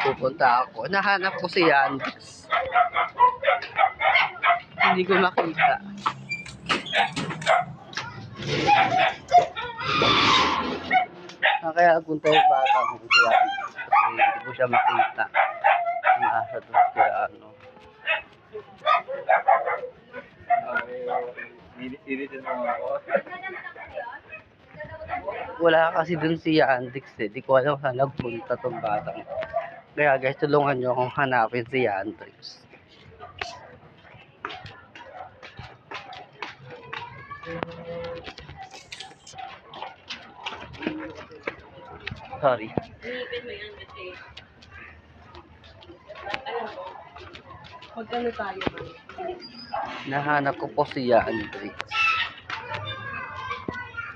Pupunta ako. Nahanap ko si Yandex. Hindi ko makita. Kaya punta yung bata ko si Yandex. Kasi hindi ko siya makita. Nasa doon siya ano. Wala kasi dun si Yandex eh. Di ko alam saan nagpunta tong batang. Kaya guys, tulungan nyo akong hanapin si Yandex. Sorry. Magkano tayo? Nahanap ko po si Yandex.